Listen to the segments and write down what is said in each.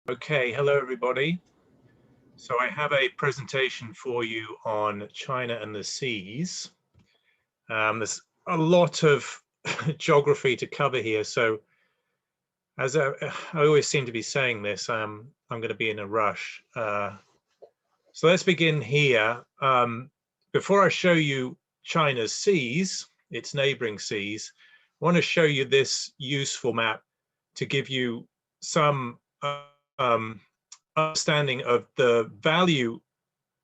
Okay, hello everybody. So I have a presentation for you on China and the seas. There's a lot of geography to cover here. So as I always seem to be saying this, I'm going to be in a rush. So let's begin here. Before I show you China's seas, its neighboring seas, I want to show you this useful map to give you some understanding of the value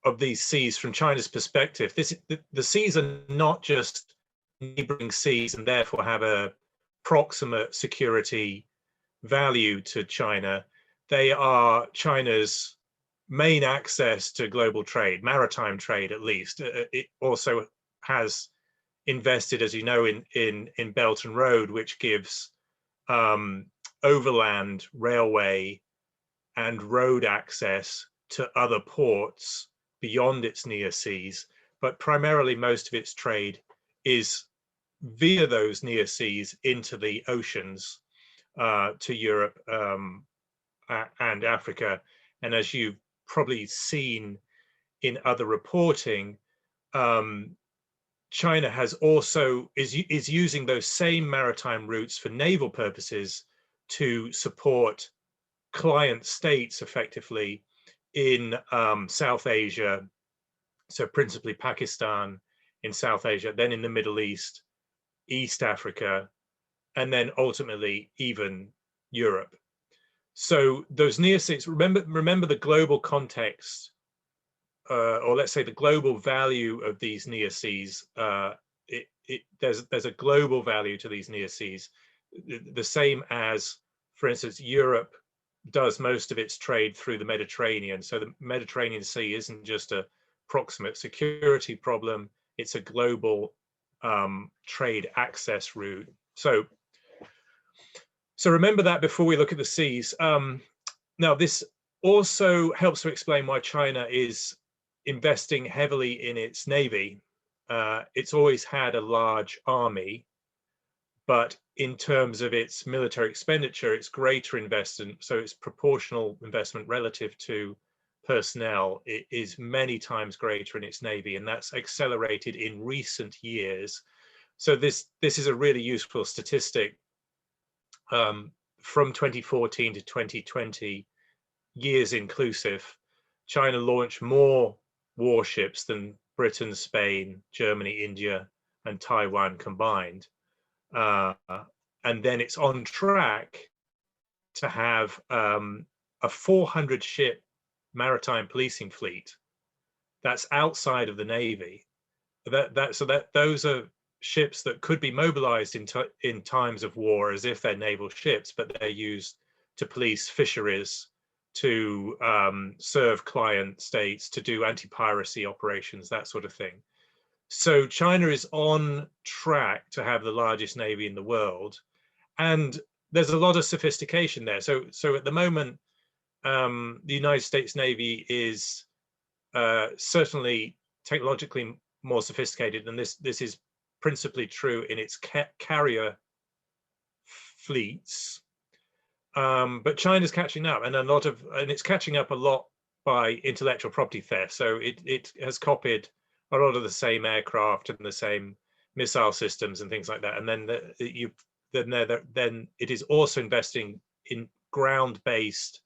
of these seas from China's perspective. The seas are not just neighboring seas and therefore have a proximate security value to China. They are China's main access to global trade, maritime trade at least. It also has invested, as you know, in Belt and Road, which gives overland railway and road access to other ports beyond its near seas, but primarily most of its trade is via those near seas into the oceans to Europe and Africa. And as you've probably seen in other reporting, China has also is using those same maritime routes for naval purposes to support client states effectively in South Asia, so principally Pakistan in South Asia, then in the Middle East, East Africa, and then ultimately even Europe. So those near seas, remember the global context, or let's say the global value of these near seas. There's a global value to these near seas, the same as, for instance, Europe does most of its trade through the Mediterranean. So the Mediterranean Sea isn't just a proximate security problem, it's a global trade access route. So remember that before we look at the seas. Now, this also helps to explain why China is investing heavily in its navy. It's always had a large army, but in terms of its military expenditure, its greater investment, so its proportional investment relative to personnel, it is many times greater in its navy, and that's accelerated in recent years. So this is a really useful statistic. From 2014 to 2020, years inclusive, China launched more warships than Britain, Spain, Germany, India, and Taiwan combined. And then it's on track to have a 400 ship maritime policing fleet that's outside of the Navy. Those are ships that could be mobilized in times of war as if they're naval ships, but they're used to police fisheries, to serve client states, to do anti-piracy operations, that sort of thing. So China is on track to have the largest navy in the world, and there's a lot of sophistication there. So at the moment, the United States Navy is certainly technologically more sophisticated, and this is principally true in its carrier fleets. But China's catching up, and it's catching up a lot by intellectual property theft. So it has copied a lot of the same aircraft and the same missile systems and things like that. And then then it is also investing in ground-based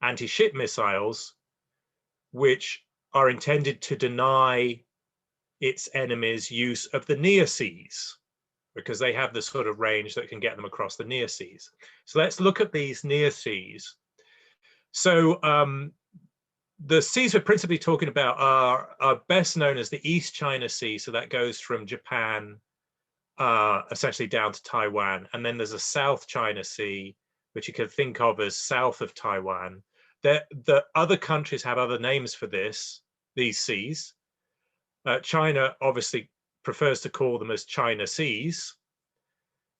anti-ship missiles, which are intended to deny its enemies use of the near seas, because they have the sort of range that can get them across the near seas. So let's look at these near seas. So the seas we're principally talking about are best known as the East China Sea. So that goes from Japan essentially down to Taiwan. And then there's a South China Sea, which you could think of as south of Taiwan. The other countries have other names for these seas. China obviously prefers to call them as China Seas,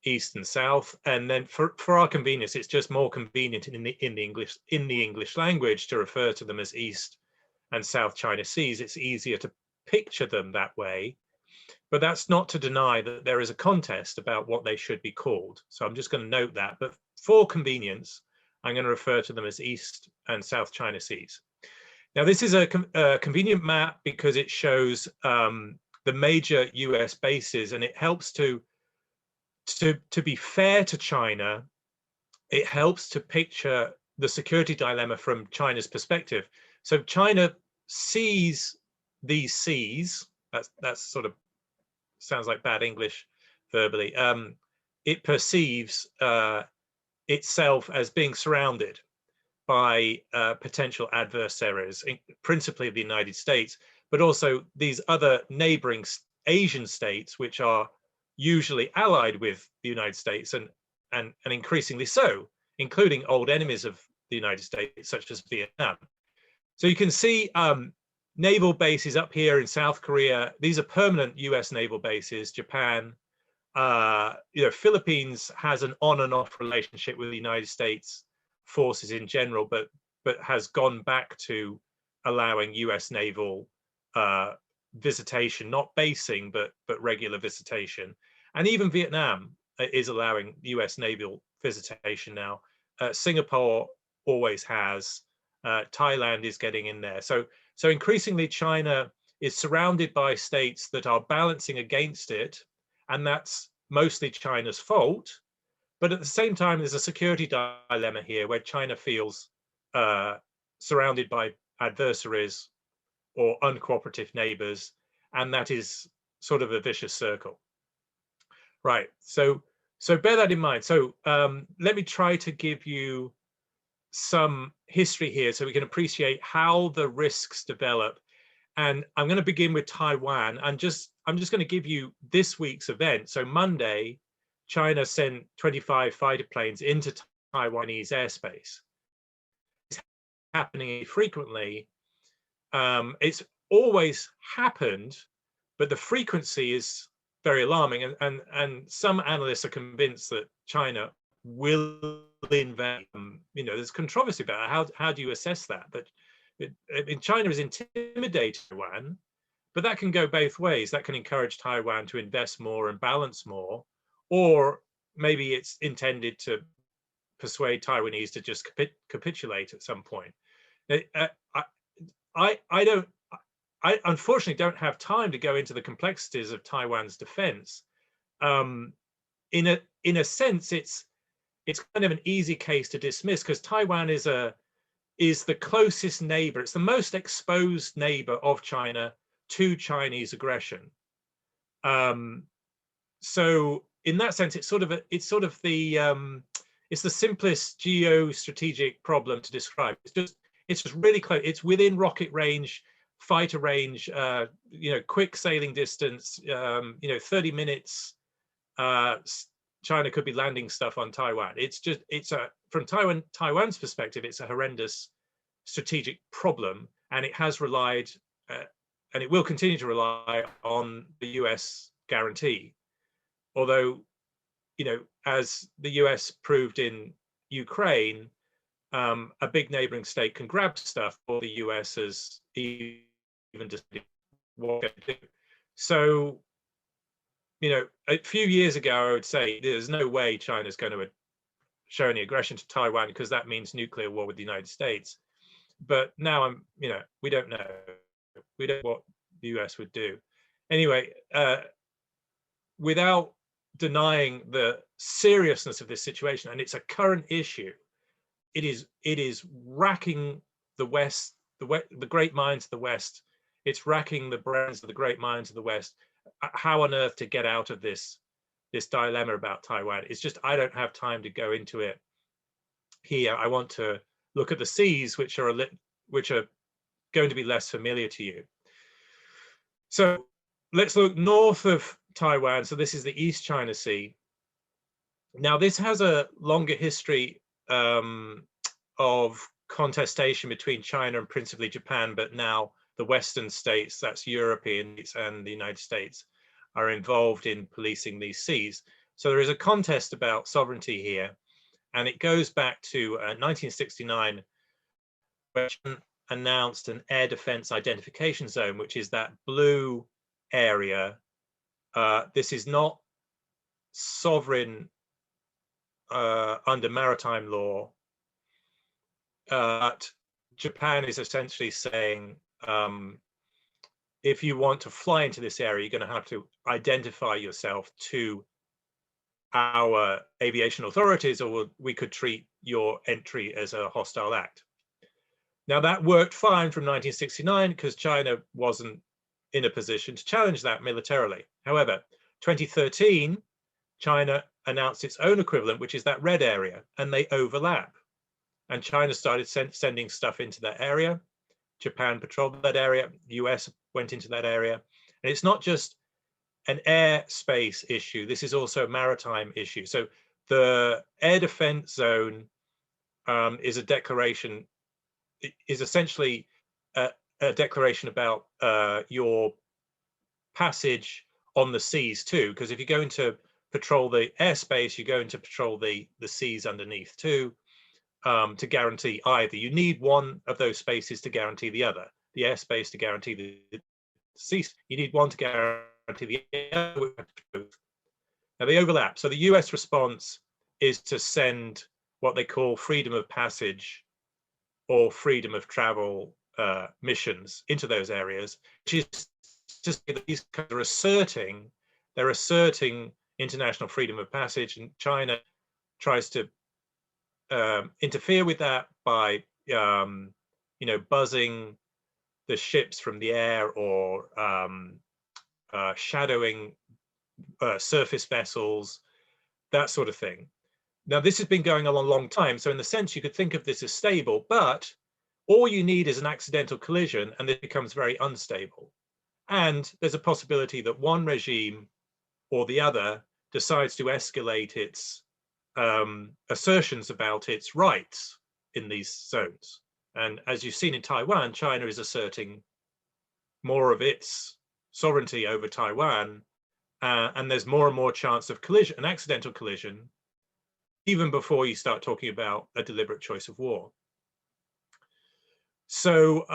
East and South, and then for our convenience, it's just more convenient in the English language to refer to them as East and South China Seas. It's easier to picture them that way, but that's not to deny that there is a contest about what they should be called. So I'm just going to note that, but for convenience, I'm going to refer to them as East and South China Seas. Now, this is a convenient map because it shows the major US bases, and it helps to be fair to China. It helps to picture the security dilemma from China's perspective. So China sees these seas. That's sort of sounds like bad English verbally. It perceives itself as being surrounded by potential adversaries, principally the United States, but also these other neighboring Asian states, which are usually allied with the United States and increasingly so, including old enemies of the United States, such as Vietnam. So you can see naval bases up here in South Korea. These are permanent US naval bases. Japan, Philippines has an on and off relationship with the United States forces in general, but has gone back to allowing US naval visitation, not basing, but regular visitation. And even Vietnam is allowing US naval visitation now. Singapore always has. Thailand is getting in there. So increasingly China is surrounded by states that are balancing against it, and that's mostly China's fault. But at the same time, there's a security dilemma here where China feels surrounded by adversaries or uncooperative neighbors, and that is sort of a vicious circle. Right, so bear that in mind. So let me try to give you some history here so we can appreciate how the risks develop. And I'm going to begin with Taiwan. I'm just going to give you this week's event. So Monday, China sent 25 fighter planes into Taiwanese airspace. It's happening frequently. It's always happened, but the frequency is very alarming. And some analysts are convinced that China will invade. There's controversy about how do you assess that? But China is intimidating Taiwan, but that can go both ways. That can encourage Taiwan to invest more and balance more, or maybe it's intended to persuade Taiwanese to just capitulate at some point. I unfortunately don't have time to go into the complexities of Taiwan's defense. In a sense, it's kind of an easy case to dismiss because Taiwan is the closest neighbor. It's the most exposed neighbor of China to Chinese aggression. So in that sense, it's the simplest geostrategic problem to describe. It's just really close. It's within rocket range, fighter range, quick sailing distance, 30 minutes. China could be landing stuff on Taiwan. From Taiwan's perspective, it's a horrendous strategic problem, and it has relied, and it will continue to rely on the US guarantee. Although, as the US proved in Ukraine, a big neighboring state can grab stuff or the US has even decided what to do. So, a few years ago, I would say there's no way China's going to show any aggression to Taiwan because that means nuclear war with the United States. But now we don't know. We don't know what the US would do. Anyway, without denying the seriousness of this situation, and it's a current issue, it is racking the West, the great minds of the West. It's racking the brains of the great minds of the West. How on earth to get out of this dilemma about Taiwan? It's just I don't have time to go into it here. I want to look at the seas, which are going to be less familiar to you. So let's look north of Taiwan. So this is the East China Sea. Now this has a longer history of contestation between China and principally Japan, but now the Western states, that's European and the United States, are involved in policing these seas. So there is a contest about sovereignty here, and it goes back to 1969, which announced an air defense identification zone, which is that blue area. This is not sovereign under maritime law. Japan is essentially saying, if you want to fly into this area, you're going to have to identify yourself to our aviation authorities, or we could treat your entry as a hostile act. Now, that worked fine from 1969 because China wasn't in a position to challenge that militarily. However, 2013, China announced its own equivalent, which is that red area, and they overlap. And China started sending stuff into that area. Japan patrolled that area. The US went into that area. And it's not just an airspace issue. This is also a maritime issue. So the air defense zone is a declaration, is essentially a declaration about your passage on the seas too. Because if you're going to patrol the airspace, you're going to patrol the seas underneath too, to guarantee either. You need one of those spaces to guarantee the other. The airspace to guarantee the seas. You need one to guarantee the other. Now they overlap. So the US response is to send what they call freedom of passage or freedom of travel missions into those areas, which is just that these countries are they're asserting international freedom of passage, and China tries to interfere with that by buzzing the ships from the air, or shadowing surface vessels, that sort of thing. Now, this has been going on a long time, so in the sense you could think of this as stable, but all you need is an accidental collision and it becomes very unstable. And there's a possibility that one regime or the other decides to escalate its assertions about its rights in these zones. And as you've seen in Taiwan, China is asserting more of its sovereignty over Taiwan, and there's more and more chance of collision, an accidental collision, even before you start talking about a deliberate choice of war. So,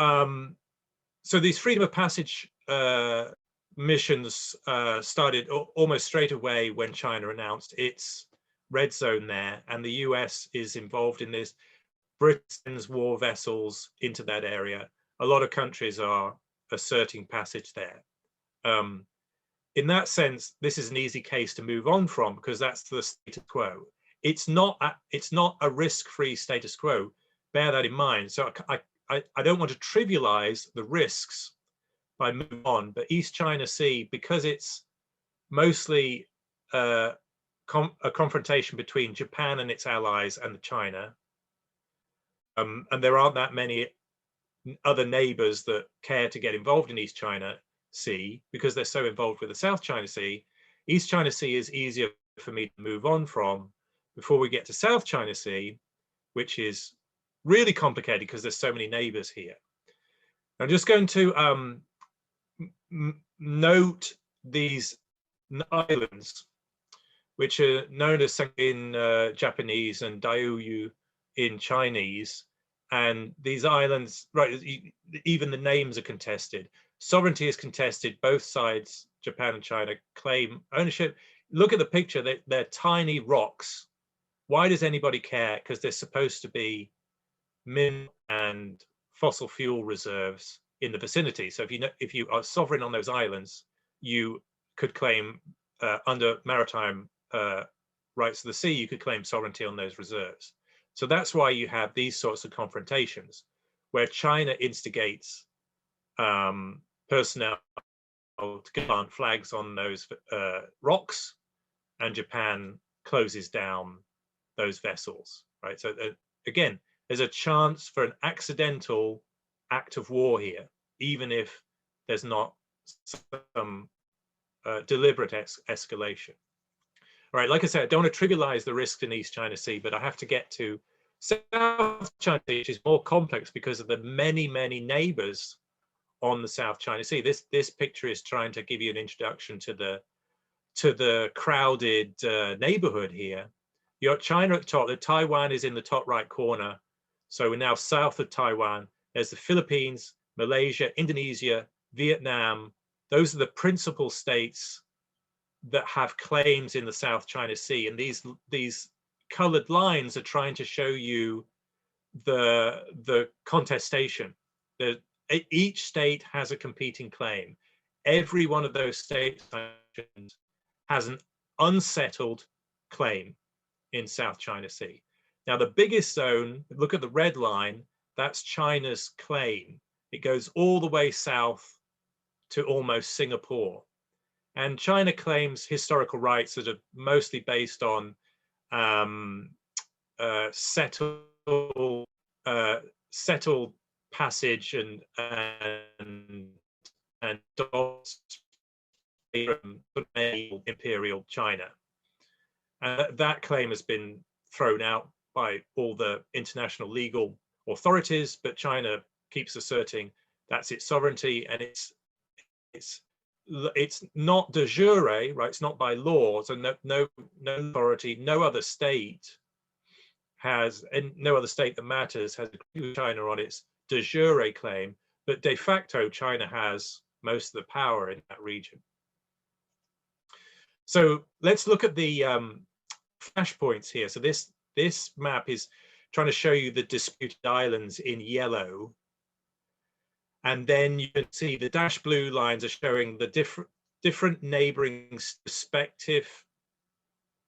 so these freedom of passage missions started almost straight away when China announced its red zone there, and the US is involved in this. Britain's war vessels into that area. A lot of countries are asserting passage there. In that sense, this is an easy case to move on from, because that's the status quo. It's not a risk-free status quo. Bear that in mind. So I don't want to trivialize the risks by moving on, but East China Sea, because it's mostly a confrontation between Japan and its allies and China, and there aren't that many other neighbors that care to get involved in East China Sea because they're so involved with the South China Sea. East China Sea is easier for me to move on from before we get to South China Sea, which is really complicated because there's so many neighbors here. I'm just going to note these islands, which are known as in Japanese and Diaoyu in Chinese. And these islands, right, even the names are contested. Sovereignty is contested. Both sides, Japan and China, claim ownership. Look at the picture, they're tiny rocks. Why does anybody care? Because they're supposed to be mineral and fossil fuel reserves in the vicinity. So if you are sovereign on those islands, you could claim under maritime rights of the sea, you could claim sovereignty on those reserves. So that's why you have these sorts of confrontations where China instigates personnel to plant flags on those rocks, and Japan closes down those vessels, right? So again, there's a chance for an accidental act of war here, even if there's not some deliberate escalation. All right, like I said, I don't want to trivialize the risks in East China Sea, but I have to get to South China Sea, which is more complex because of the many, many neighbors on the South China Sea. This picture is trying to give you an introduction to the crowded neighborhood here. You got China at the top. Taiwan is in the top right corner. So we're now south of Taiwan. There's the Philippines, Malaysia, Indonesia, Vietnam. Those are the principal states that have claims in the South China Sea, and these colored lines are trying to show you the contestation. Each state has a competing claim. Every one of those states has an unsettled claim in South China Sea. Now, the biggest zone, look at the red line, that's China's claim. It goes all the way south to almost Singapore. And China claims historical rights that are mostly based on settled passage and imperial China. That claim has been thrown out by all the international legal authorities, but China keeps asserting that's its sovereignty, and it's not de jure, right? It's not by law, so no authority, no other state has, and no other state that matters has agreed with China on its de jure claim, but de facto China has most of the power in that region. So let's look at the flashpoints here. So this map is trying to show you the disputed islands in yellow. And then you can see the dashed blue lines are showing the different neighboring respective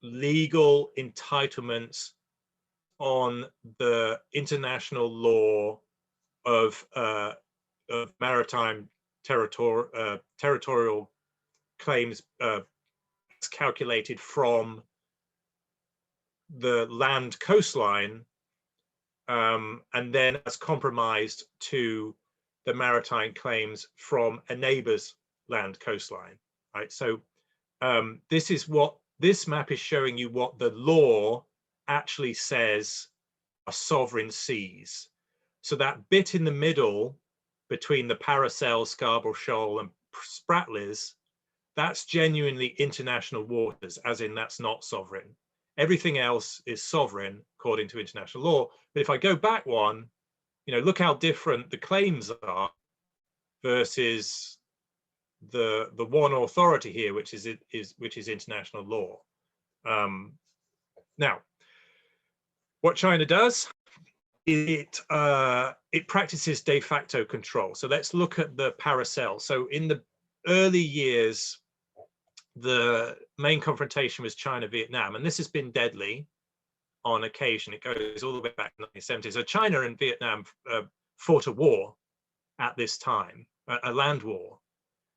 legal entitlements on the international law of maritime territorial claims calculated from the land coastline, and then as compromised to the maritime claims from a neighbor's land coastline, right? So this is what this map is showing you, what the law actually says are sovereign seas. So that bit in the middle between the Paracel, Scarborough Shoal and Spratlys, that's genuinely international waters, as in that's not sovereign. Everything else is sovereign according to international law. But if I go back one, you know, look how different the claims are versus the one authority here, which is international law. Now, what China does, it practices de facto control. So let's look at the Paracel. So in the early years, the main confrontation was China-Vietnam, and this has been deadly on occasion. It goes all the way back to the 1970s. So China and Vietnam fought a war at this time, a land war.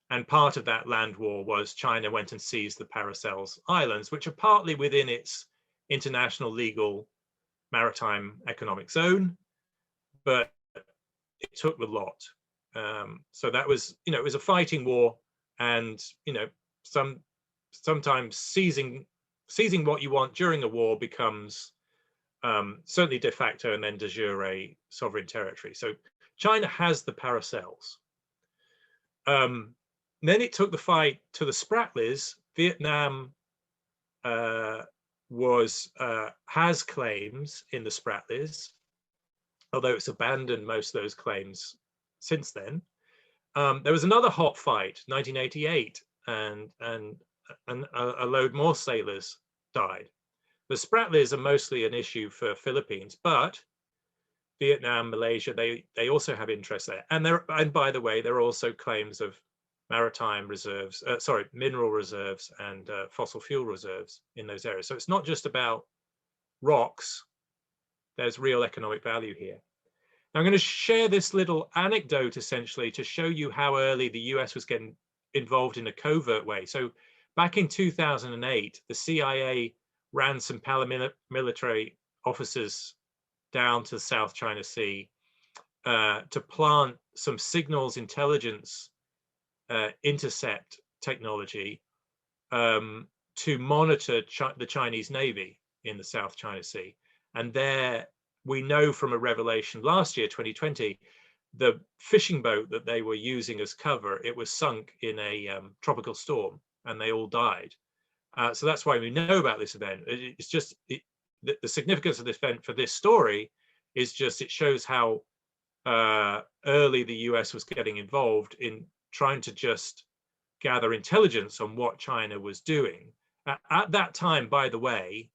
And part of that land war was China went and seized the Paracels Islands, which are partly within its international legal maritime economic zone, but it took the lot. So that was, you know, it was a fighting war, and, you know, sometimes seizing what you want during a war becomes certainly de facto and then de jure sovereign territory. So China has the Paracels. Then it took the fight to the Spratlys. Vietnam has claims in the Spratlys, although it's abandoned most of those claims since then. There was another hot fight, 1988, and a load more sailors died. The Spratlys are mostly an issue for Philippines, but Vietnam, Malaysia, they also have interest there. And by the way, there are also claims of maritime reserves, mineral reserves and fossil fuel reserves in those areas. So it's not just about rocks, there's real economic value here. Now I'm going to share this little anecdote essentially to show you how early the US was getting involved in a covert way. So back in 2008, the CIA ran some paramilitary officers down to the South China Sea to plant some signals intelligence intercept technology to monitor the Chinese Navy in the South China Sea. And there we know from a revelation last year, 2020, the fishing boat that they were using as cover, it was sunk in a tropical storm and they all died. So that's why we know about this event. It's just the significance of this event for this story is just it shows how early the US was getting involved in trying to just gather intelligence on what China was doing. At that time, by the way,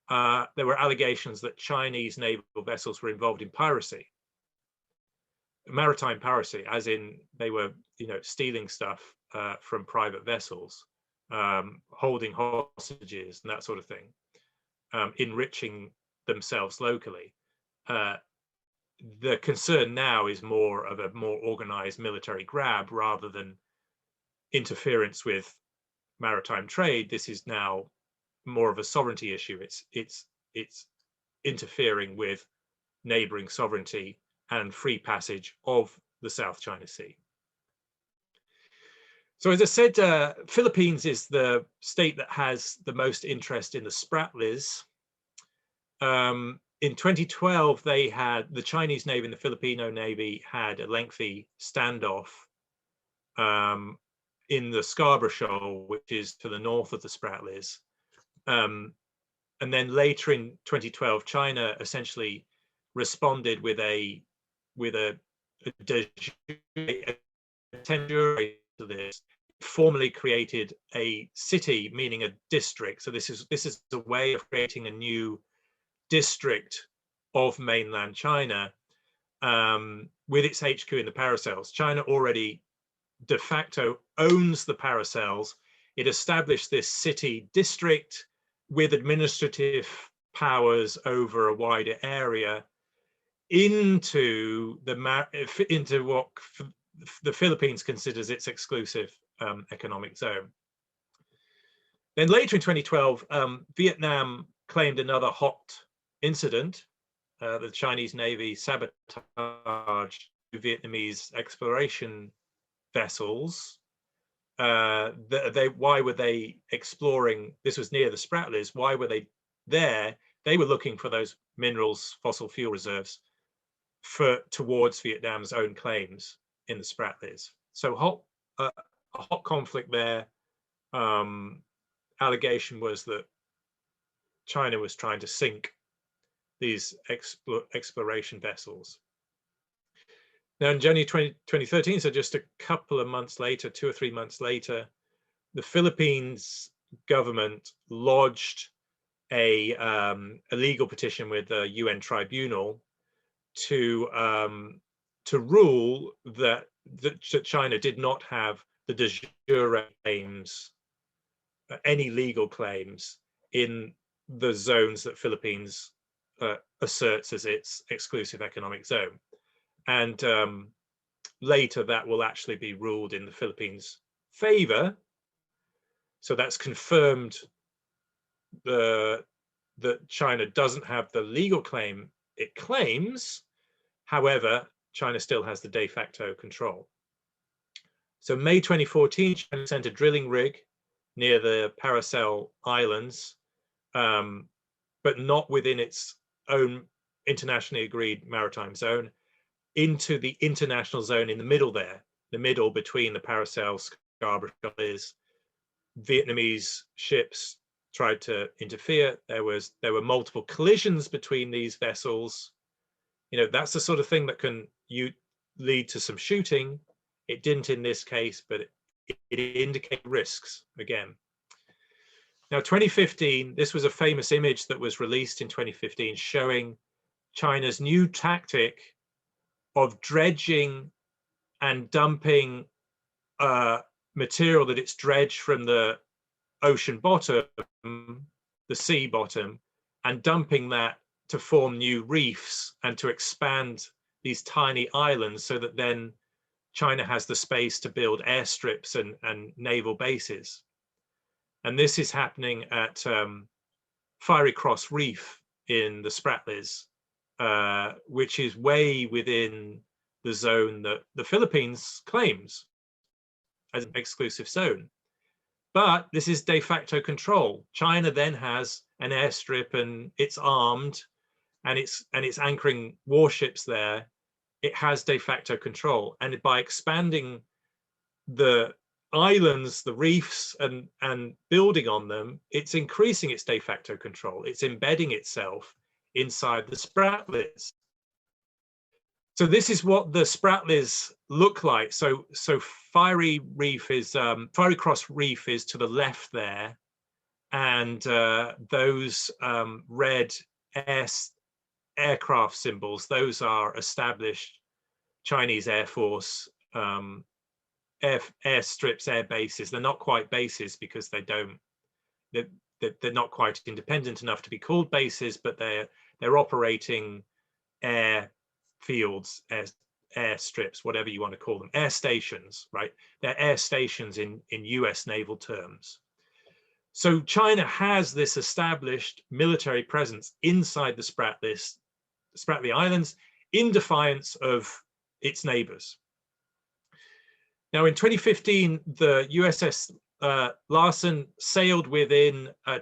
there were allegations that Chinese naval vessels were involved in piracy, maritime piracy, as in they were, stealing stuff from private vessels, holding hostages and that sort of thing, enriching themselves locally. The concern now is more of a more organized military grab rather than interference with maritime trade. This is now more of a sovereignty issue. It's interfering with neighboring sovereignty and free passage of the South China Sea. So as I said, Philippines is the state that has the most interest in the Spratlys. In 2012, they had the Chinese Navy and the Filipino Navy had a lengthy standoff in the Scarborough Shoal, which is to the north of the Spratlys. And then later in 2012, China essentially responded with a de jure to this, formally created a city, meaning a district. So this is a way of creating a new district of mainland China, with its HQ in the Paracels. China already de facto owns the Paracels. It established this city district with administrative powers over a wider area into what the Philippines considers its exclusive economic zone. Then later in 2012, Vietnam claimed another hot incident. The Chinese Navy sabotaged Vietnamese exploration vessels. Why were they exploring? This was near the Spratlys. Why were they there? They were looking for those minerals, fossil fuel reserves, towards Vietnam's own claims in the Spratlys. So a hot conflict there. Allegation was that China was trying to sink these exploration vessels. Now in January 2013, so just a couple of months later, 2 or 3 months later, the Philippines government lodged a legal petition with the UN tribunal to rule that China did not have the de jure claims, any legal claims in the zones that Philippines asserts as its exclusive economic zone. And later that will actually be ruled in the Philippines' favor. So that's confirmed that China doesn't have the legal claim it claims. However, China still has the de facto control. So May 2014, China sent a drilling rig near the Paracel Islands, but not within its own internationally agreed maritime zone, into the international zone in the middle there, the middle between the Paracel, Scarborough is. Vietnamese ships tried to interfere. There were multiple collisions between these vessels. That's the sort of thing that can lead to some shooting. It didn't in this case, but it indicated risks again. Now, 2015, this was a famous image that was released in 2015 showing China's new tactic of dredging and dumping material that it's dredged from the ocean bottom, the sea bottom, and dumping that to form new reefs and to expand these tiny islands so that then China has the space to build airstrips and naval bases. And this is happening at Fiery Cross Reef in the Spratlys, which is way within the zone that the Philippines claims as an exclusive zone. But this is de facto control. China then has an airstrip and it's armed and it's anchoring warships there. It has de facto control. And by expanding the islands, the reefs, and building on them, it's increasing its de facto control. It's embedding itself inside the Spratlys. So this is what the Spratlys look like. So Fiery Cross Reef is to the left there, and those red aircraft symbols, those are established Chinese Air Force airstrips, air bases. They're not quite bases because they're not quite independent enough to be called bases, but they're operating air fields, air strips, whatever you want to call them, air stations, right? They're air stations in US naval terms. So China has this established military presence inside the Spratly Islands in defiance of its neighbors. Now, in 2015, the USS Larsen sailed within the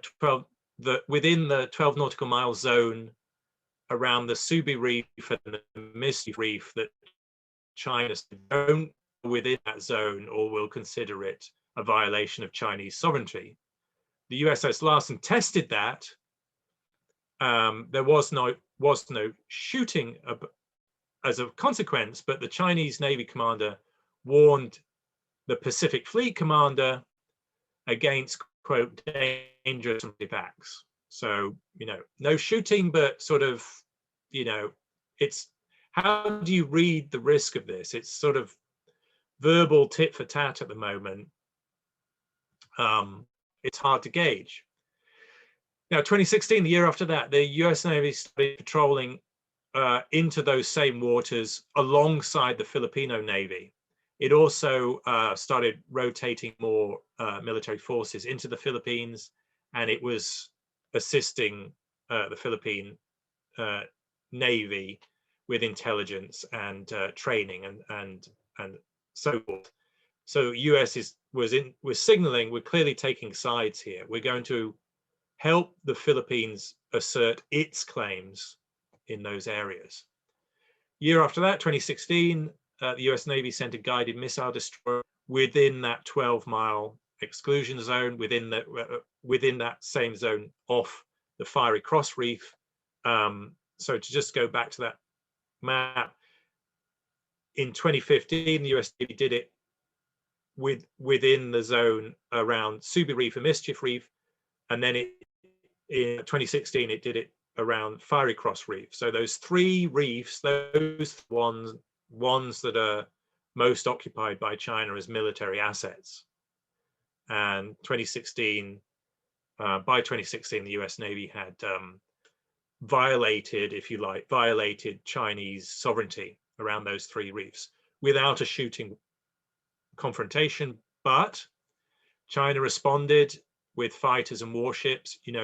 12 nautical mile zone around the Subi Reef and the Mischief Reef that China don't within that zone or will consider it a violation of Chinese sovereignty. The USS Larsen tested that. There was no shooting as a consequence, but the Chinese Navy commander warned the Pacific Fleet commander against, quote, dangerous attacks. So, no shooting, but sort of, it's, how do you read the risk of this? It's sort of verbal tit for tat at the moment. It's hard to gauge. Now, 2016, the year after that, the US Navy started patrolling into those same waters alongside the Filipino Navy. It also started rotating more military forces into the Philippines, and it was assisting the Philippine Navy with intelligence and training and so forth. So US was signaling, we're clearly taking sides here. We're going to help the Philippines assert its claims in those areas. Year after that, 2016, the US Navy sent a guided missile destroyer within that 12-mile exclusion zone, within that same zone off the Fiery Cross Reef. So to just go back to that map, in 2015, the US Navy did it within the zone around Subi Reef and Mischief Reef, and then in 2016 it did it around Fiery Cross Reef. So those three reefs, those ones that are most occupied by China as military assets. And 2016, by 2016, the US Navy had violated, if you like, Chinese sovereignty around those three reefs without a shooting confrontation, but China responded with fighters and warships. If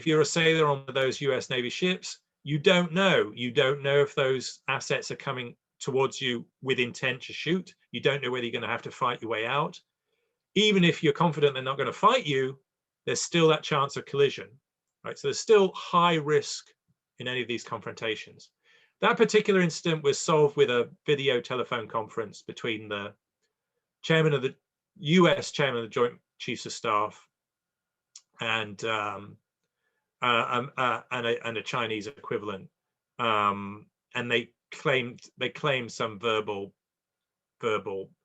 you're a sailor on one of those US Navy ships, you don't know if those assets are coming towards you with intent to shoot. You don't know whether you're going to have to fight your way out. Even if you're confident they're not going to fight you, there's still that chance of collision, right? So there's still high risk in any of these confrontations. That particular incident was solved with a video telephone conference between the chairman of the US chairman of the Joint Chiefs of Staff and a Chinese equivalent, and they claimed some verbal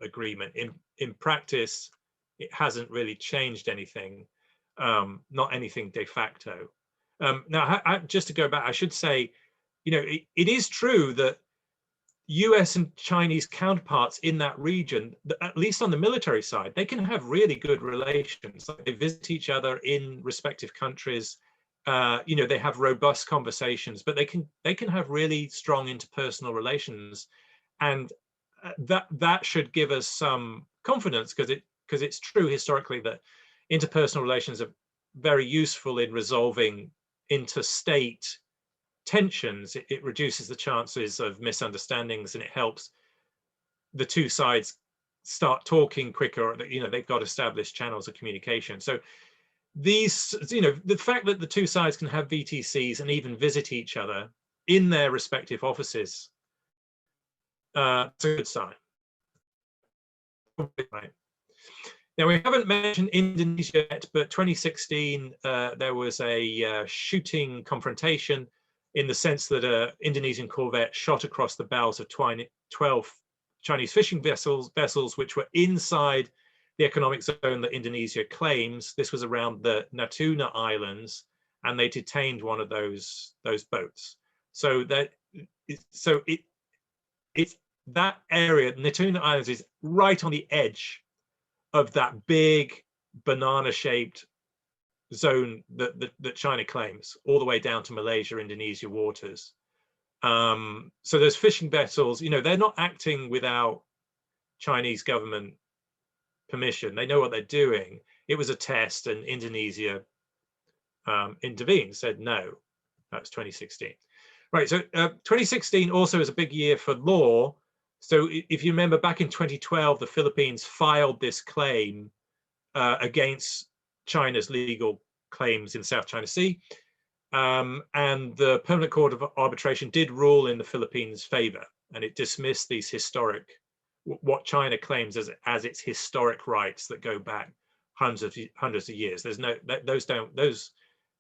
agreement. In practice, it hasn't really changed anything, not anything de facto. Now, just to go back, I should say, it is true that US and Chinese counterparts in that region, at least on the military side, they can have really good relations. Like, they visit each other in respective countries. They have robust conversations, but they can have really strong interpersonal relations, and that should give us some confidence, because it's true historically that interpersonal relations are very useful in resolving interstate tensions. It reduces the chances of misunderstandings, and it helps the two sides start talking quicker. They've got established channels of communication. So these, the fact that the two sides can have VTCs and even visit each other in their respective offices, it's a good sign. Right. Now, we haven't mentioned Indonesia yet, but 2016, there was a shooting confrontation, in the sense that an Indonesian corvette shot across the bows of 12 Chinese fishing vessels which were inside the economic zone that Indonesia claims. This was around the Natuna Islands, and they detained one of those boats. So it's that area. Natuna Islands is right on the edge of that big banana-shaped zone that China claims, all the way down to Malaysia, Indonesia waters. So those fishing vessels, they're not acting without Chinese government permission. They know what they're doing. It was a test, and Indonesia intervened, said no. That was 2016. Right, so 2016 also is a big year for law. So if you remember, back in 2012, the Philippines filed this claim against China's legal claims in the South China Sea. And the Permanent Court of Arbitration did rule in the Philippines' favor, and it dismissed these historic, what China claims as its historic rights that go back hundreds of years. There's no,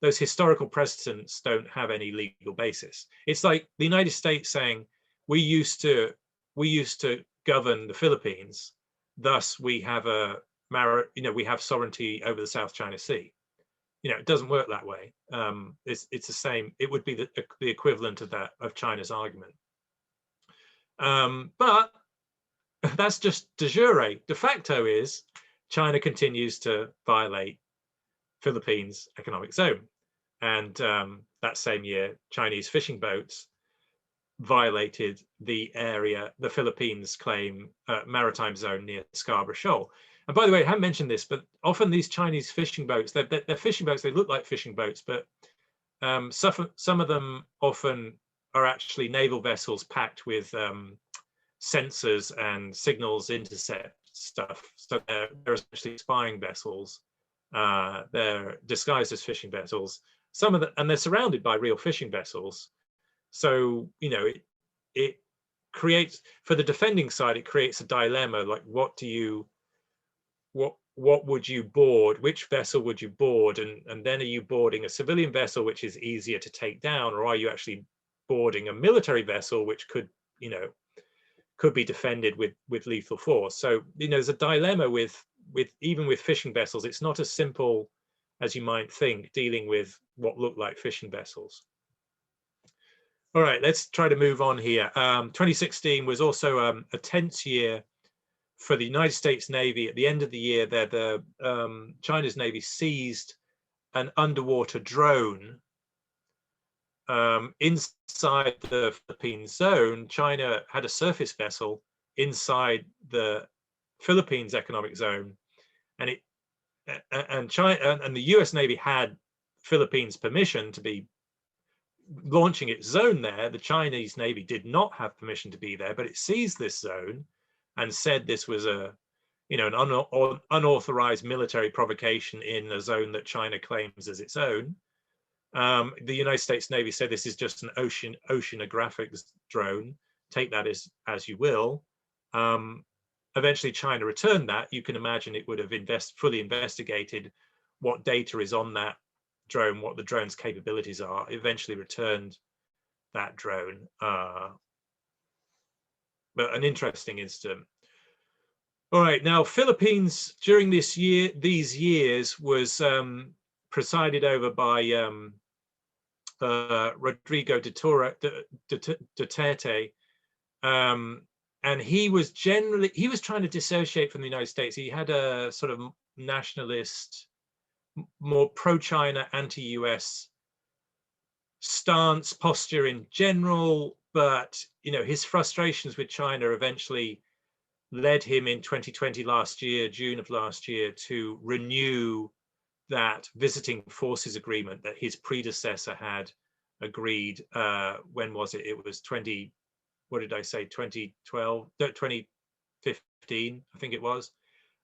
those historical precedents don't have any legal basis. It's like the United States saying, we used to govern the Philippines, thus we have we have sovereignty over the South China Sea. It doesn't work that way. It's the same. It would be the equivalent of China's argument. But that's just de jure. De facto is China continues to violate Philippines economic zone. And that same year, Chinese fishing boats violated the Philippines claim maritime zone near Scarborough Shoal. And by the way, I haven't mentioned this, but often these Chinese fishing boats, they're fishing boats, they look like fishing boats, but some of them often are actually naval vessels packed with sensors and signals intercept stuff. So they're essentially spying vessels. They're disguised as fishing vessels. And they're surrounded by real fishing vessels. So, it creates, for the defending side, it creates a dilemma, like what would you board? Which vessel would you board? And then are you boarding a civilian vessel, which is easier to take down, or are you actually boarding a military vessel, which could be defended with lethal force? So, there's a dilemma with even with fishing vessels. It's not as simple as you might think, dealing with what look like fishing vessels. All right, let's try to move on here. 2016 was also a tense year for the United States Navy. At the end of the year, China's Navy seized an underwater drone inside the Philippines zone. China had a surface vessel inside the Philippines economic zone, and China and the US Navy had Philippines permission to be launching its zone there. The Chinese Navy did not have permission to be there, but it seized this zone and said this was an unauthorized military provocation in a zone that China claims as its own. The United States Navy said this is just an oceanographic drone. Take that as you will. Eventually, China returned that. You can imagine it would have fully investigated what data is on that drone, what the drone's capabilities are. Eventually returned that drone. But an interesting incident. All right, now Philippines during these years was presided over by Rodrigo Duterte, and he was trying to dissociate from the United States. He had a sort of nationalist, more pro-China, anti-US stance, posture in general, but his frustrations with China eventually led him in 2020 June of last year, to renew that visiting forces agreement that his predecessor had agreed. When was it? It was 2012, 2015, I think it was.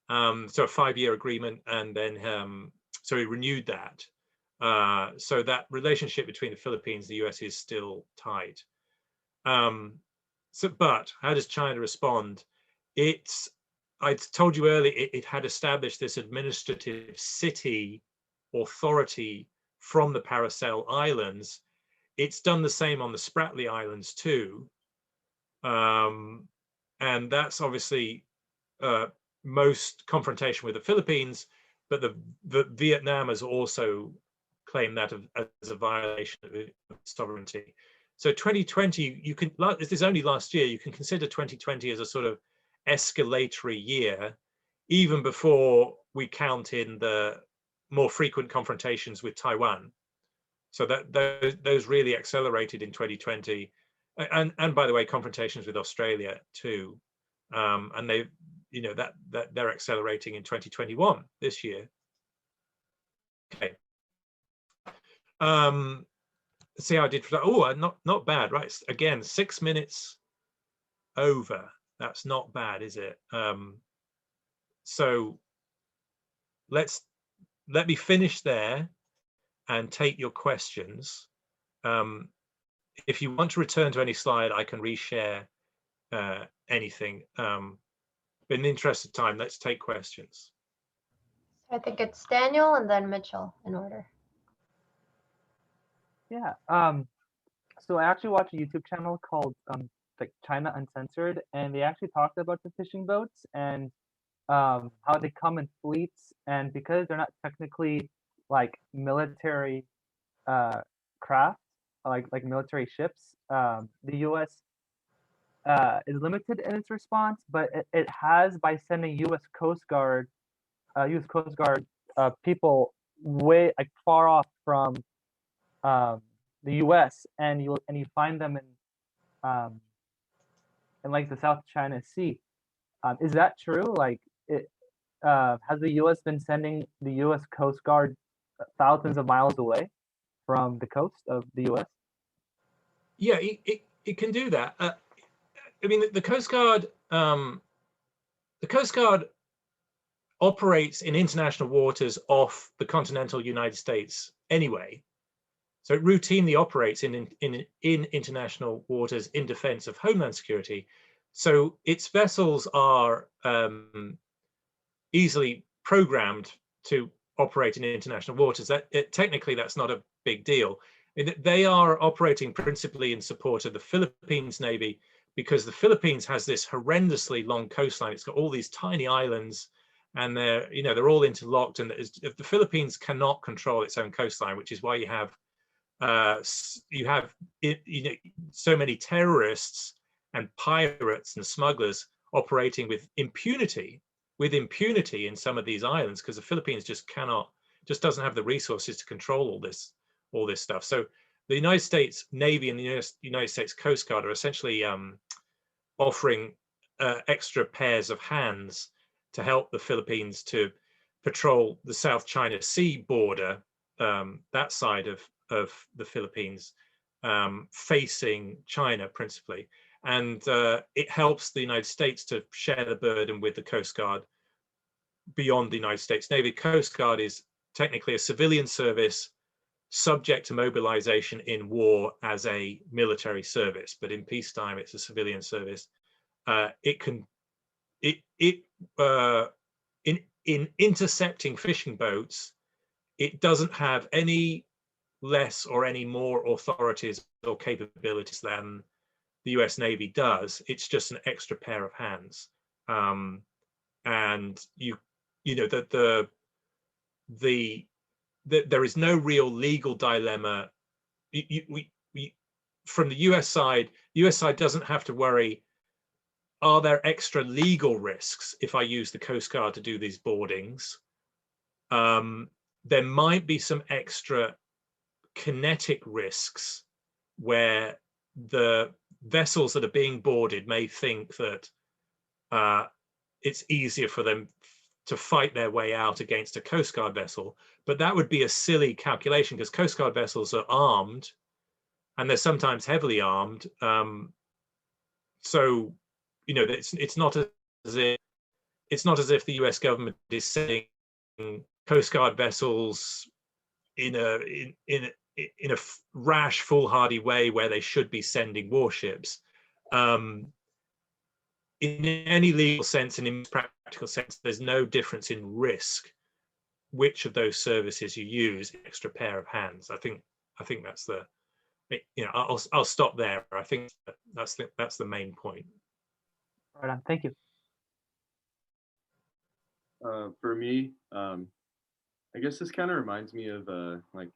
So a 5-year agreement, and then so he renewed that. So that relationship between the Philippines and the US is still tight. But how does China respond? I told you earlier, it had established this administrative city authority from the Paracel Islands. It's done the same on the Spratly Islands too. And that's obviously most confrontation with the Philippines, but the Vietnam has also claimed that as a violation of sovereignty. So 2020, you can, this is only last year, you can consider 2020 as a sort of escalatory year, even before we count in the more frequent confrontations with Taiwan. So that those really accelerated in 2020, and by the way, confrontations with Australia too, and they, you know, that they're accelerating in 2021 this year. Okay. Let's see how I did for that. Oh, not bad, right? Again, 6 minutes over. That's not bad, is it? So let me finish there and take your questions. If you want to return to any slide, I can reshare anything. But in the interest of time, let's take questions. I think it's Daniel and then Mitchell in order. Yeah. So I actually watched a YouTube channel called like China Uncensored, and they actually talked about the fishing boats and how they come in fleets, and because they're not technically like military craft, like military ships, the U.S. Is limited in its response, but it has by sending U.S. Coast Guard people way like far off from the U.S. and you find them in like the South China Sea. Is that true? Like, has the U.S. been sending the U.S. Coast Guard thousands of miles away from the coast of the U.S.? Yeah, it can do that. I mean, the Coast Guard operates in international waters off the continental United States anyway. So it routinely operates in international waters in defense of homeland security. So its vessels are easily programmed to operate in international waters. Technically, that's not a big deal. They are operating principally in support of the Philippines Navy, because the Philippines has this horrendously long coastline. It's got all these tiny islands, and they're all interlocked. And the Philippines cannot control its own coastline, which is why you have so many terrorists and pirates and smugglers operating with impunity in some of these islands, because the Philippines just doesn't have the resources to control all this stuff. So the United States Navy and the United States Coast Guard are essentially offering extra pairs of hands to help the Philippines to patrol the South China Sea border, that side of the Philippines, facing China principally. And it helps the United States to share the burden with the Coast Guard beyond the United States Navy. Coast Guard is technically a civilian service subject to mobilization in war as a military service, but in peacetime it's a civilian service. In intercepting fishing boats, it doesn't have any less or any more authorities or capabilities than the US Navy does. It's just an extra pair of hands. And there is no real legal dilemma. From the US side doesn't have to worry, are there extra legal risks if I use the Coast Guard to do these boardings? There might be some extra kinetic risks where the vessels that are being boarded may think that it's easier for them to fight their way out against a Coast Guard vessel, but that would be a silly calculation, because Coast Guard vessels are armed, and they're sometimes heavily armed. So, it's not as if the US government is sending Coast Guard vessels in a rash, foolhardy way where they should be sending warships. In any legal sense and in practical sense, there's no difference in risk which of those services you use, extra pair of hands. I think that's the, I'll stop there. I think that's the main point. Right on. Thank you. For me, I guess this kind of reminds me of like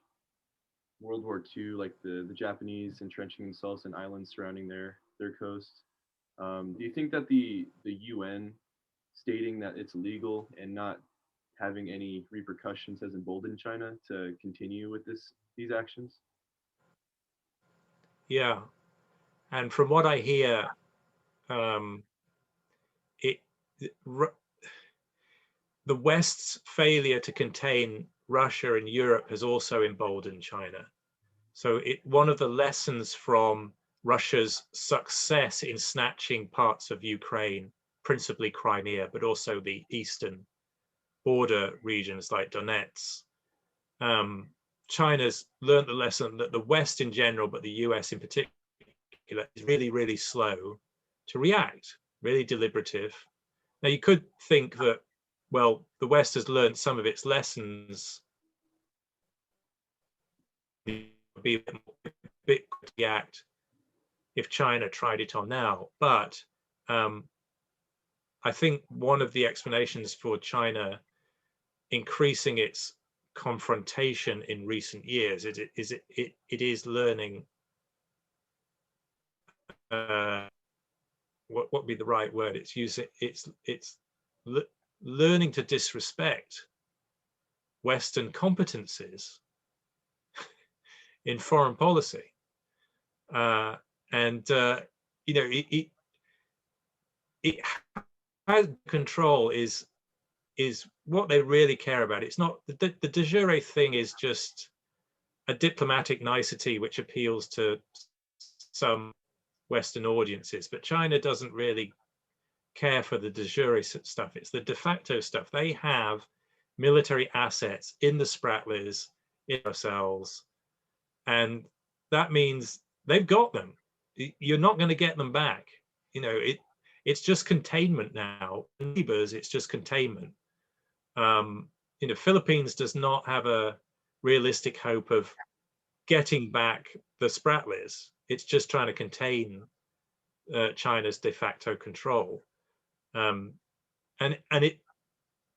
World War II, like the Japanese entrenching themselves in islands surrounding their coast. Do you think that the UN stating that it's illegal and not having any repercussions has emboldened China to continue with these actions? Yeah, and from what I hear, um, it the West's failure to contain Russia and Europe has also emboldened China. So one of the lessons from Russia's success in snatching parts of Ukraine, principally Crimea, but also the eastern border regions like Donetsk, China's learned the lesson that the West in general, but the US in particular, is really, really slow to react, really deliberative. Now, you could think that, well, the West has learned some of its lessons, be a bit quick to react if China tried it on now. But I think one of the explanations for China increasing its confrontation in recent years is it is learning what would be the right word? It's learning to disrespect Western competencies in foreign policy, and you know it has control is what they really care about. It's not the de jure thing is just a diplomatic nicety which appeals to some Western audiences, but China doesn't really care for the de jure stuff. It's the de facto stuff. They have military assets in the Spratlys, in ourselves, and that means they've got them. You're not going to get them back. You know, it's just containment now. Neighbors, it's just containment. You know, Philippines does not have a realistic hope of getting back the Spratlys. It's just trying to contain China's de facto control.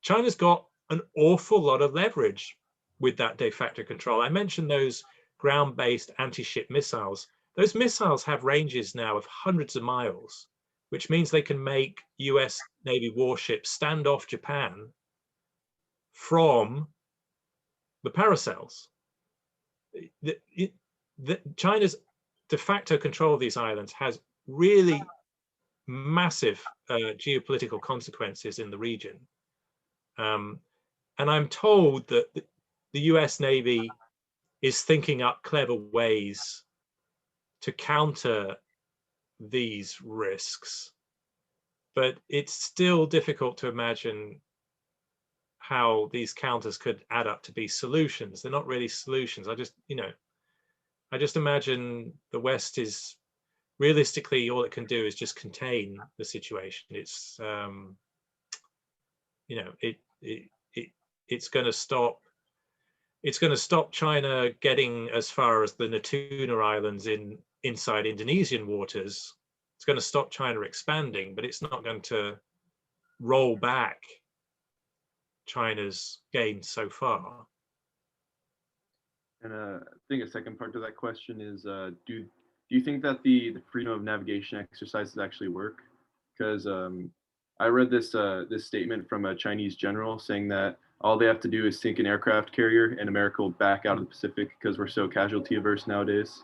China's got an awful lot of leverage with that de facto control. I mentioned those ground-based anti-ship missiles. Those missiles have ranges now of hundreds of miles, which means they can make US Navy warships stand off Japan from the paracels. China's de facto control of these islands has really massive geopolitical consequences in the region. And I'm told that the US Navy is thinking up clever ways to counter these risks, but it's still difficult to imagine how these counters could add up to be solutions. They're not really solutions. I just imagine the West is realistically all it can do is just contain the situation. It's it's going to stop. It's going to stop China getting as far as the Natuna Islands inside Indonesian waters. It's going to stop China expanding, but it's not going to roll back China's gains so far. And I think a second part to that question is, do you think that the freedom of navigation exercises actually work? Because I read this statement from a Chinese general saying that all they have to do is sink an aircraft carrier and America will back out of the Pacific because we're so casualty averse nowadays.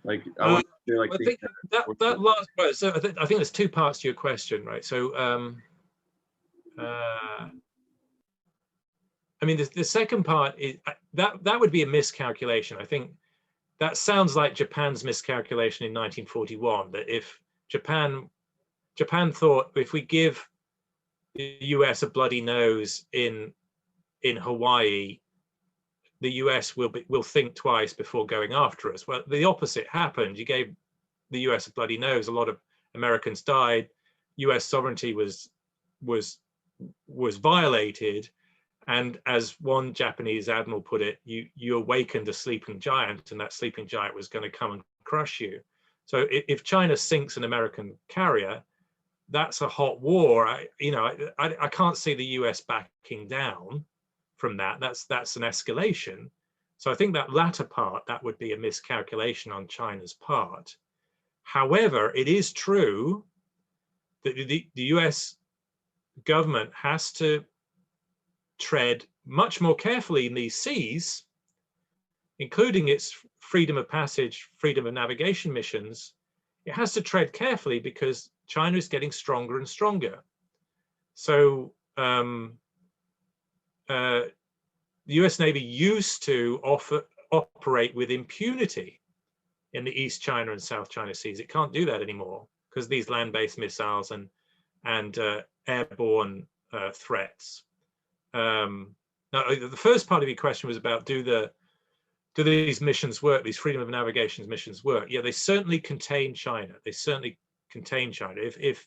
Like I want to I think that last part. So I think there's two parts to your question, right? So I mean, the second part is that would be a miscalculation. I think that sounds like Japan's miscalculation in 1941. That if Japan thought if we give the US a bloody nose in Hawaii, the US will think twice before going after us. Well, the opposite happened. You gave the US a bloody nose. A lot of Americans died. US sovereignty was violated. And as one Japanese admiral put it, you awakened a sleeping giant, and that sleeping giant was going to come and crush you. So if China sinks an American carrier, that's a hot war. I can't see the US backing down from that. That's an escalation. So I think that latter part, that would be a miscalculation on China's part. However, it is true that the US government has to tread much more carefully in these seas, including its freedom of passage, freedom of navigation missions. It has to tread carefully because China is getting stronger and stronger. So the US Navy used to operate with impunity in the East China and South China Seas. It can't do that anymore because these land-based missiles and airborne threats. Now, the first part of your question was about do these missions work? These freedom of navigation missions work? Yeah, they certainly contain China. They certainly contain China. If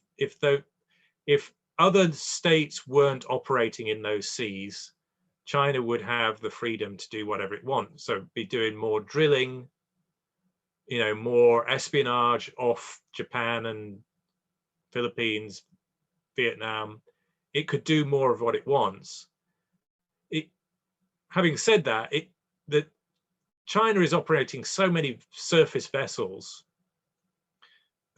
other states weren't operating in those seas, China would have the freedom to do whatever it wants. So be doing more drilling, more espionage off Japan and Philippines, Vietnam. It could do more of what it wants. Having said that, China is operating so many surface vessels,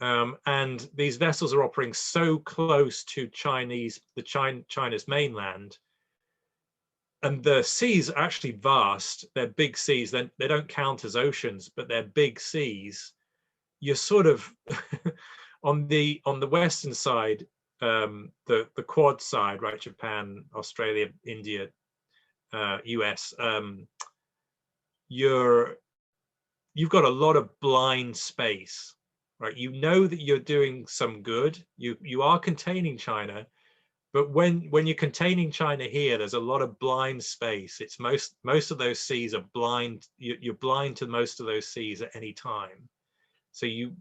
and these vessels are operating so close to China's mainland, and the seas are actually vast. They're big seas. They don't count as oceans, but they're big seas. You're sort of on the western side, the Quad side, right? Japan, Australia, India, US. You've got a lot of blind space, right? You know that you're doing some good. You are containing China, but when you're containing China here, there's a lot of blind space. It's most of those seas are blind. You're blind to most of those seas at any time. So you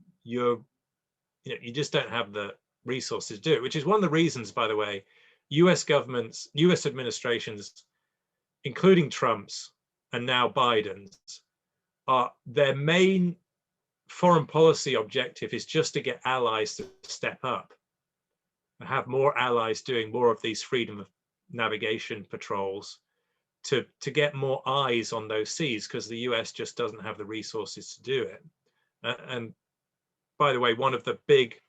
just don't have the resources to do it, which is one of the reasons, by the way, US administrations, including Trump's and now Biden's, their main foreign policy objective is just to get allies to step up and have more allies doing more of these freedom of navigation patrols to get more eyes on those seas, because the US just doesn't have the resources to do it. And by the way, one of the big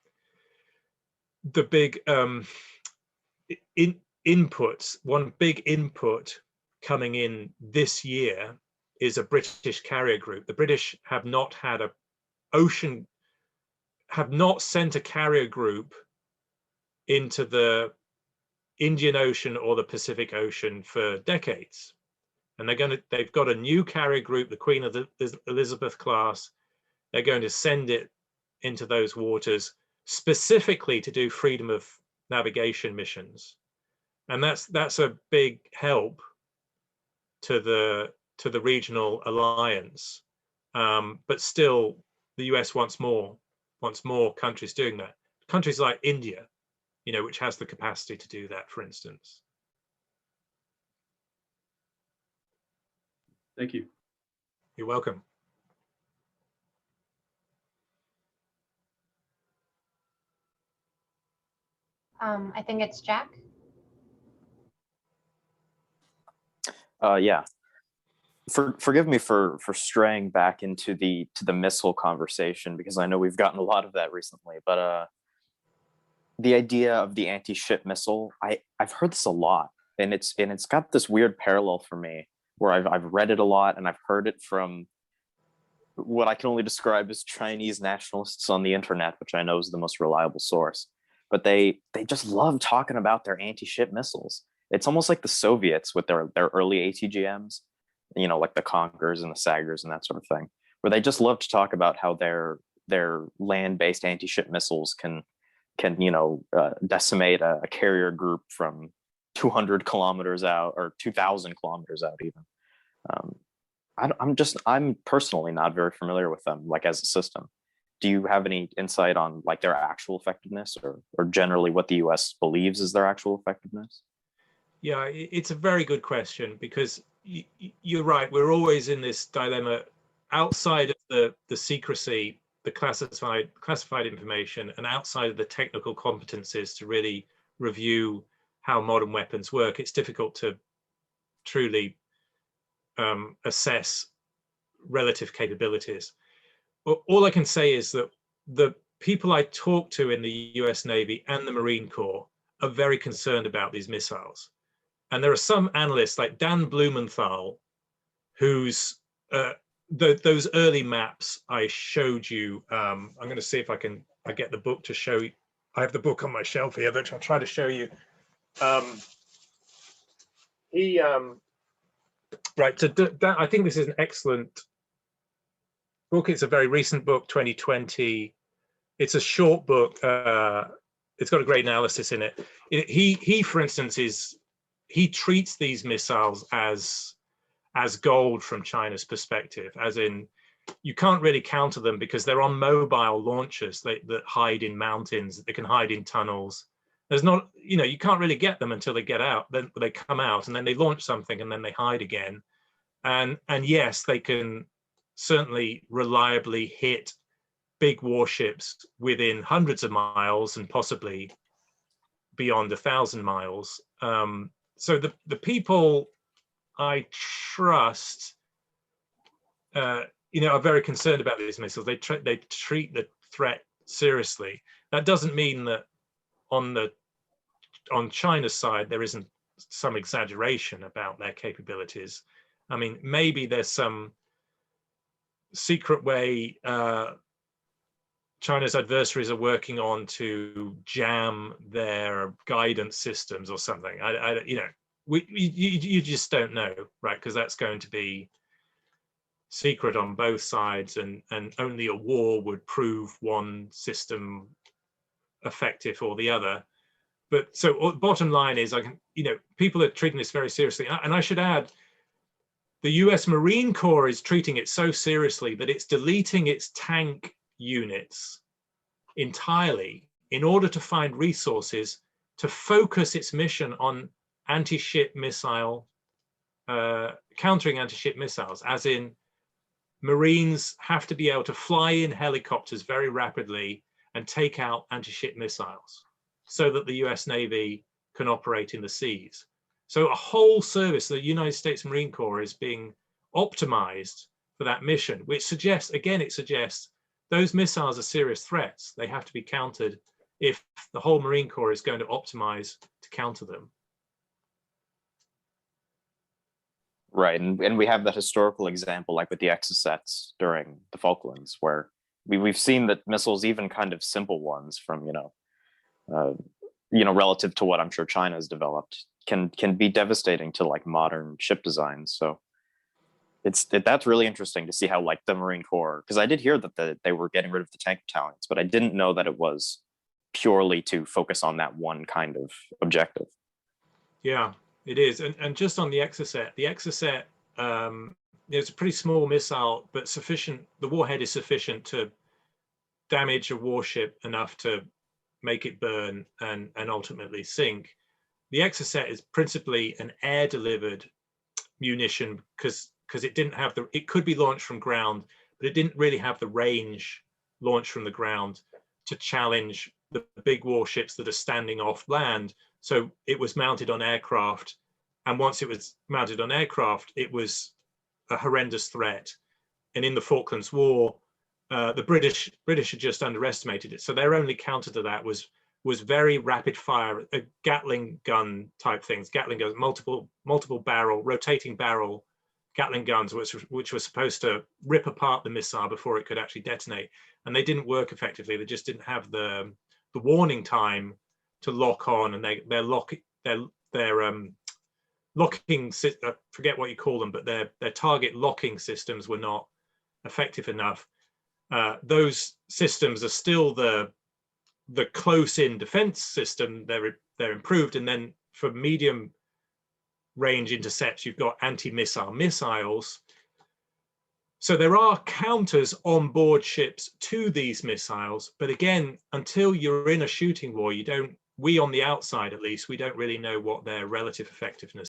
inputs, one big input coming in this year is a British carrier group. The British have not sent a carrier group into the Indian Ocean or the Pacific Ocean for decades. And they've got a new carrier group, the Queen Elizabeth class. They're going to send it into those waters specifically to do freedom of navigation missions. And that's a big help to the regional alliance. But still, the US wants more countries doing that. Countries like India, which has the capacity to do that, for instance. Thank you. You're welcome. I think it's Jack. Yeah. Forgive me for straying back into the missile conversation, because I know we've gotten a lot of that recently. But the idea of the anti-ship missile, I've heard this a lot, and it's got this weird parallel for me where I've read it a lot, and I've heard it from what I can only describe as Chinese nationalists on the internet, which I know is the most reliable source. But they just love talking about their anti-ship missiles. It's almost like the Soviets with their early ATGMs, like the Konkurs and the Sagers and that sort of thing, where they just love to talk about how their land-based anti-ship missiles can decimate a carrier group from 200 kilometers out or 2,000 kilometers out even. I'm personally not very familiar with them, like as a system. Do you have any insight on like their actual effectiveness, or generally what the US believes is their actual effectiveness? Yeah, it's a very good question, because you're right. We're always in this dilemma outside of the secrecy the classified information and outside of the technical competencies to really review how modern weapons work, it's difficult to truly assess relative capabilities. But all I can say is that the people I talk to in the US Navy and the Marine Corps are very concerned about these missiles. And there are some analysts like Dan Blumenthal, who's those early maps I showed you. I'm going to see if I get the book to show you. I have the book on my shelf here, which I'll try to show you. Right, so I think this is an excellent book. It's a very recent book, 2020. It's a short book. It's got a great analysis in it. He, for instance, he treats these missiles as gold from China's perspective, as in you can't really counter them because they're on mobile launchers that hide in mountains, they can hide in tunnels. There's not, you can't really get them until they get out. Then they come out and then they launch something and then they hide again. And yes, they can certainly reliably hit big warships within hundreds of miles and possibly beyond 1,000 miles. So the people I trust, are very concerned about these missiles. They treat the threat seriously. That doesn't mean that on China's side there isn't some exaggeration about their capabilities. I mean, maybe there's some secret way China's adversaries are working on to jam their guidance systems or something. You just don't know, right? Because that's going to be secret on both sides, and only a war would prove one system effective or the other. But so bottom line is, people are treating this very seriously. And I should add, the US Marine Corps is treating it so seriously that it's deleting its tank units entirely in order to find resources to focus its mission on anti-ship missile, countering anti-ship missiles, as in Marines have to be able to fly in helicopters very rapidly and take out anti-ship missiles so that the US Navy can operate in the seas. So a whole service, the United States Marine Corps, is being optimized for that mission, which suggests those missiles are serious threats. They have to be countered if the whole Marine Corps is going to optimize to counter them. Right, and we have that historical example, like with the Exocets during the Falklands, where we've seen that missiles, even kind of simple ones from relative to what I'm sure China has developed, can be devastating to like modern ship designs. So that's really interesting to see how like the Marine Corps, because I did hear that they were getting rid of the tank battalions, but I didn't know that it was purely to focus on that one kind of objective. Yeah, it is. And just on the Exocet, it's a pretty small missile, but sufficient. The warhead is sufficient to damage a warship enough to make it burn and ultimately sink. The Exocet is principally an air-delivered munition because it didn't have it could be launched from ground, but it didn't really have the range launched from the ground to challenge the big warships that are standing off land. So it was mounted on aircraft. And once it was mounted on aircraft, it was a horrendous threat. And in the Falklands War, the British had just underestimated it. So their only counter to that was very rapid fire, Gatling gun type things, Gatling guns, multiple barrel, rotating barrel Gatling guns, which were supposed to rip apart the missile before it could actually detonate. And they didn't work effectively. They just didn't have the warning time to lock on, and their locking, I forget what you call them, but their target locking systems were not effective enough. Those systems are still the close-in defense system. They're improved, and then for medium range intercepts, you've got anti-missile missiles. So there are counters on board ships to these missiles, but again, until you're in a shooting war, we on the outside at least, we don't really know what their relative effectiveness